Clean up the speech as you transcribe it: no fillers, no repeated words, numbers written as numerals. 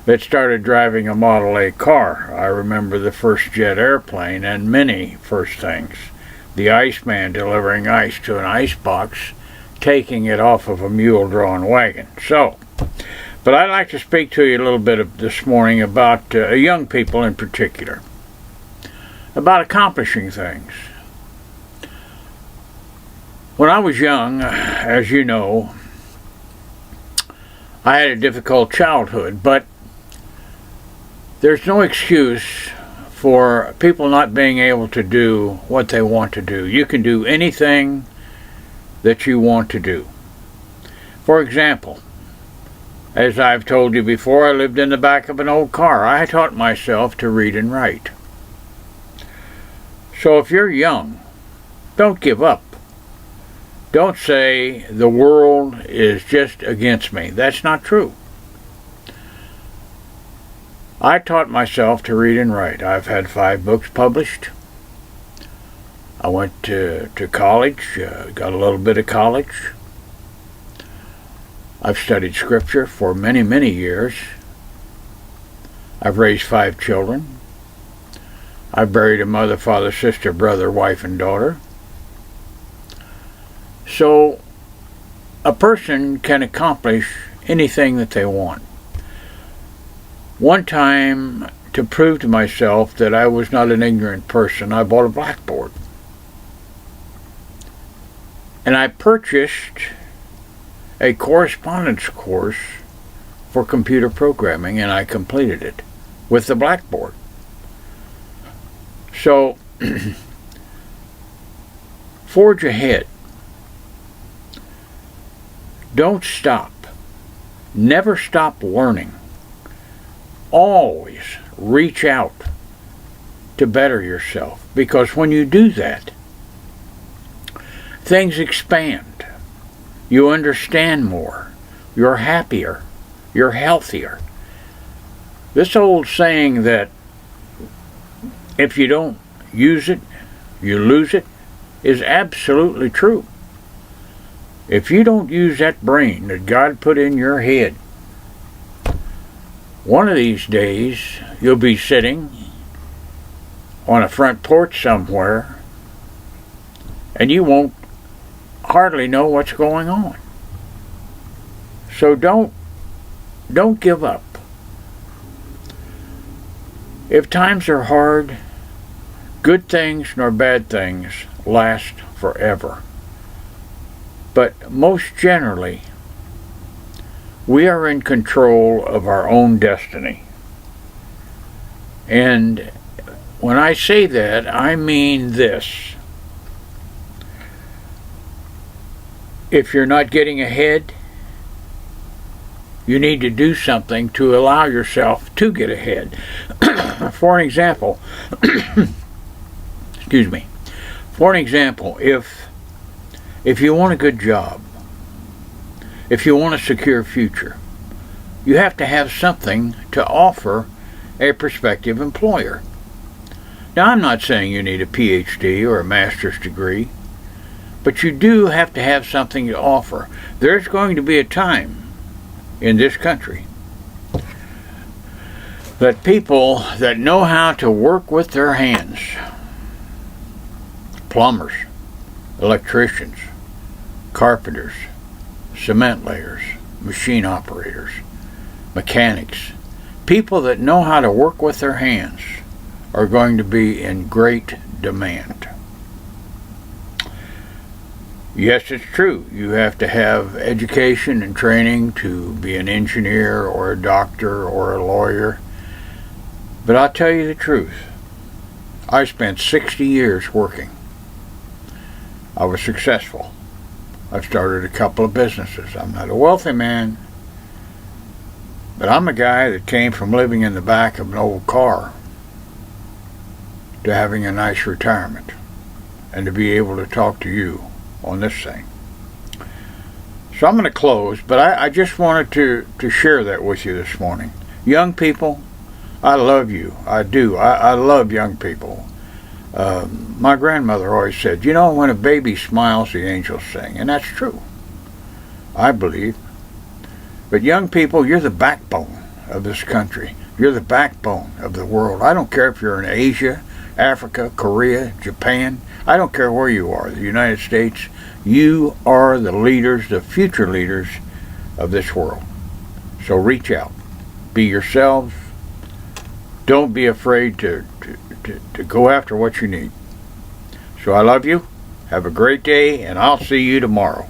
that started driving a Model A car. I remember the first jet airplane and many first things. The Iceman delivering ice to an icebox, taking it off of a mule-drawn wagon. But I'd like to speak to you a little bit this morning about young people in particular, about accomplishing things. When I was young, as you know, I had a difficult childhood, but there's no excuse for people not being able to do what they want to do. You can do anything that you want to do. For example, as I've told you before, I lived in the back of an old car. I taught myself to read and write. So if you're young, don't give up. Don't say the world is just against me. That's not true. I taught myself to read and write. I've had 5 books published. I went to college, got a little bit of college. I've studied scripture for many, many years. I've raised 5 children. I've buried a mother, father, sister, brother, wife, and daughter. So a person can accomplish anything that they want. One time, to prove to myself that I was not an ignorant person, I bought a blackboard. And I purchased a correspondence course for computer programming, and I completed it with the blackboard. So, forge ahead. Don't stop. Never stop learning. Always reach out to better yourself, because when you do that, things expand. You understand more. You're happier. You're healthier. This old saying that if you don't use it, you lose it, is absolutely true. If you don't use that brain that God put in your head, one of these days, you'll be sitting on a front porch somewhere, and you won't hardly know what's going on. So don't give up. If times are hard, good things nor bad things last forever. But most generally, we are in control of our own destiny. And when I say that, I mean this. If you're not getting ahead, you need to do something to allow yourself to get ahead. For an example, excuse me. For an example, if you want a good job, if you want a secure future, you have to have something to offer a prospective employer. Now, I'm not saying you need a PhD or a master's degree, but you do have to have something to offer. There's going to be a time in this country that people that know how to work with their hands, plumbers, electricians, carpenters, cement layers, machine operators, mechanics, people that know how to work with their hands are going to be in great demand. Yes, it's true. You have to have education and training to be an engineer or a doctor or a lawyer. But I'll tell you the truth. I spent 60 years working. I was successful. I've started a couple of businesses. I'm not a wealthy man, but I'm a guy that came from living in the back of an old car to having a nice retirement and to be able to talk to you on this thing. So I'm going to close, but I just wanted to share that with you this morning. Young people, I love you. I do. I love young people. My grandmother always said, you know, when a baby smiles, the angels sing. And that's true, I believe. But young people, you're the backbone of this country. You're the backbone of the world. I don't care if you're in Asia, Africa, Korea, Japan. I don't care where you are, the United States. You are the leaders, the future leaders of this world. So reach out. Be yourselves. Don't be afraid to go after what you need. So I love you. Have a great day, and I'll see you tomorrow.